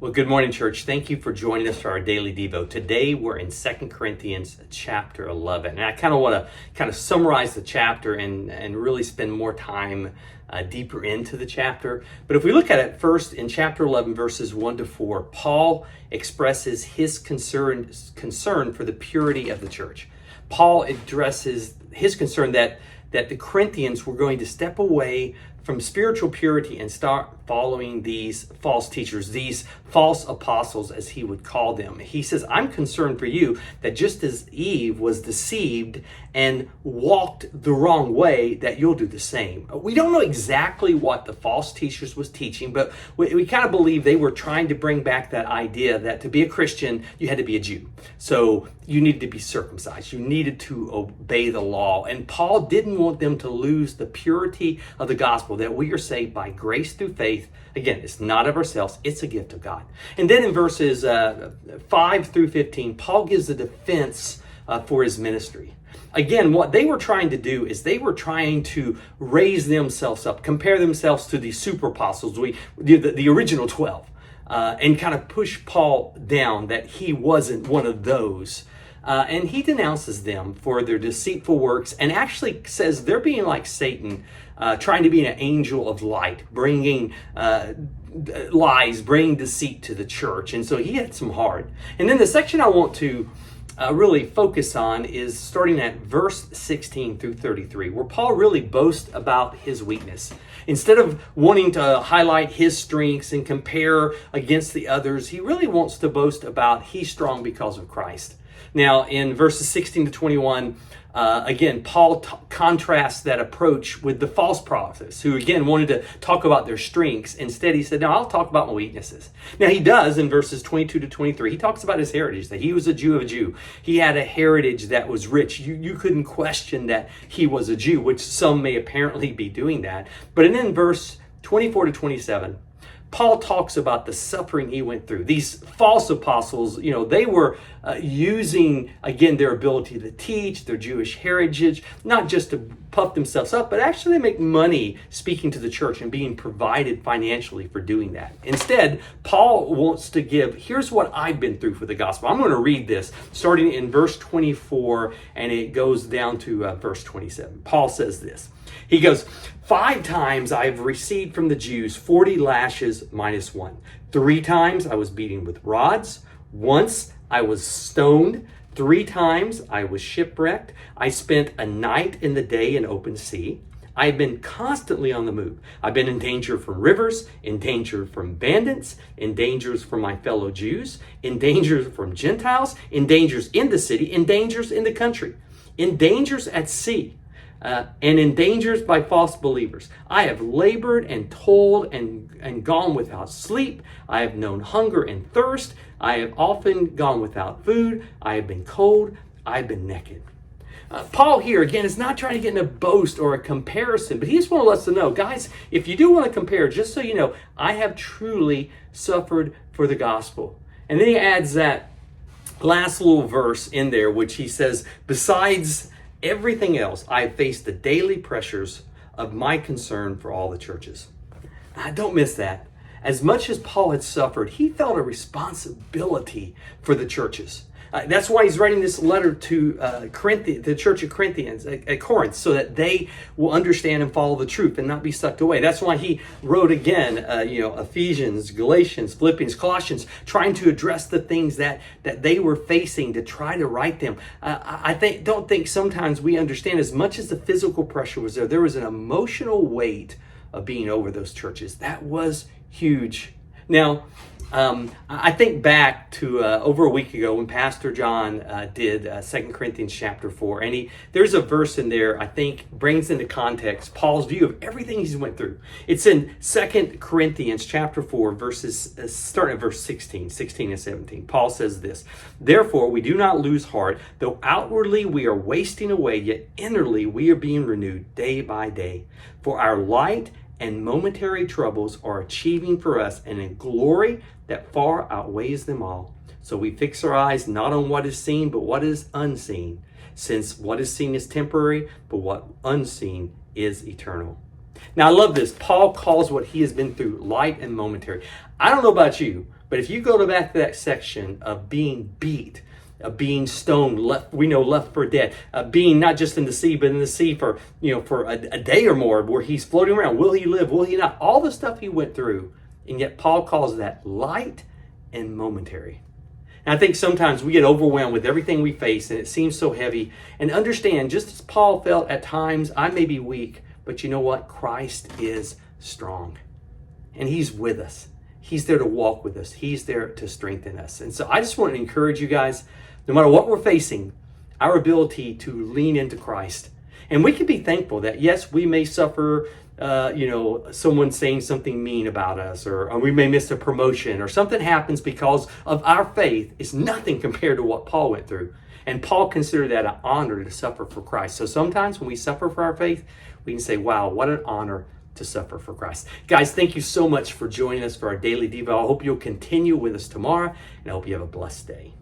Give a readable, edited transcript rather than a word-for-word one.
Well, good morning, church. Thank you for joining us for our daily Devo. Today, we're in 2 Corinthians chapter 11. And I kind of want to summarize the chapter and really spend more time deeper into the chapter. But if we look at it first in chapter 11, verses 1 to 4, Paul expresses his concern for the purity of the church. Paul addresses his concern that the Corinthians were going to step away from spiritual purity and start following these false teachers, these false apostles, as he would call them. He says, I'm concerned for you that just as Eve was deceived and walked the wrong way, that you'll do the same. We don't know exactly what the false teachers was teaching, but we kind of believe they were trying to bring back that idea that to be a Christian, you had to be a Jew. So you needed to be circumcised. You needed to obey the law. And Paul didn't want them to lose the purity of the gospel, that we are saved by grace through faith. Again, it's not of ourselves, it's a gift of God. And then in verses 5 through 15, Paul gives a defense for his ministry. Again, what they were trying to do is they were trying to raise themselves up, compare themselves to the super apostles, the original 12, and kind of push Paul down that he wasn't one of those. And he denounces them for their deceitful works and actually says they're being like Satan, trying to be an angel of light, bringing lies, bringing deceit to the church. And so he had some hard. And then the section I want to really focus on is starting at verse 16 through 33, where Paul really boasts about his weakness. Instead of wanting to highlight his strengths and compare against the others, he really wants to boast about he's strong because of Christ. Now, in verses 16 to 21, again, Paul contrasts that approach with the false prophets who, again, wanted to talk about their strengths. Instead, he said, no, I'll talk about my weaknesses. Now, he does in verses 22 to 23. He talks about his heritage, that he was a Jew of a Jew. He had a heritage that was rich. You couldn't question that he was a Jew, which some may apparently be doing that. But then in verse 24 to 27, Paul talks about the suffering he went through. These false apostles, they were using, again, their ability to teach, their Jewish heritage, not just to puff themselves up, but actually make money speaking to the church and being provided financially for doing that. Instead, Paul wants to give, here's what I've been through for the gospel. I'm going to read this starting in verse 24, and it goes down to verse 27. Paul says this. He goes, 5 times I have received from the Jews 40 lashes minus 1. 3 times I was beaten with rods. Once I was stoned. 3 times I was shipwrecked. I spent a night and the day in open sea. I have been constantly on the move. I've been in danger from rivers, in danger from bandits, in dangers from my fellow Jews, in dangers from Gentiles, in dangers in the city, in dangers in the country, in dangers at sea. And in dangers by false believers. I have labored and toiled and gone without sleep. I have known hunger and thirst. I have often gone without food. I have been cold. I have been naked. Paul here, again, is not trying to get in a boast or a comparison, but he just wants us to know, guys, if you do want to compare, just so you know, I have truly suffered for the gospel. And then he adds that last little verse in there, which he says, besides everything else, I have faced the daily pressures of my concern for all the churches. Don't miss that. As much as Paul had suffered, he felt a responsibility for the churches. That's why he's writing this letter to the church of Corinthians at Corinth, so that they will understand and follow the truth and not be sucked away. That's why he wrote again, Ephesians, Galatians, Philippians, Colossians, trying to address the things that they were facing to try to right them. Don't think sometimes we understand, as much as the physical pressure was there was an emotional weight of being over those churches. That was huge. Now, I think back to over a week ago when Pastor John did 2 Corinthians chapter 4, and there's a verse in there I think brings into context Paul's view of everything he's went through. It's in 2 Corinthians chapter 4, verses starting at verse 16 and 17. Paul says this, therefore we do not lose heart, though outwardly we are wasting away, yet inwardly we are being renewed day by day. For our light and momentary troubles are achieving for us a glory that far outweighs them all. So we fix our eyes not on what is seen, but what is unseen, since what is seen is temporary, but what unseen is eternal. Now I love this. Paul calls what he has been through light and momentary. I don't know about you, but But if you go back to that section of being beat, of being stoned, left for dead, being not just in the sea, but in the sea for a day or more, where he's floating around. Will he live? Will he not? All the stuff he went through, and yet Paul calls that light and momentary. And I think sometimes we get overwhelmed with everything we face, and it seems so heavy. And understand, just as Paul felt at times, I may be weak, but you know what? Christ is strong, and he's with us. He's there to walk with us. He's there to strengthen us. And so I just want to encourage you guys, no matter what we're facing, our ability to lean into Christ. And we can be thankful that, yes, we may suffer, someone saying something mean about us, or we may miss a promotion, or something happens because of our faith. It's nothing compared to what Paul went through. And Paul considered that an honor to suffer for Christ. So sometimes when we suffer for our faith, we can say, wow, what an honor to suffer for Christ. Guys, thank you so much for joining us for our daily Devo. I hope you'll continue with us tomorrow, and I hope you have a blessed day.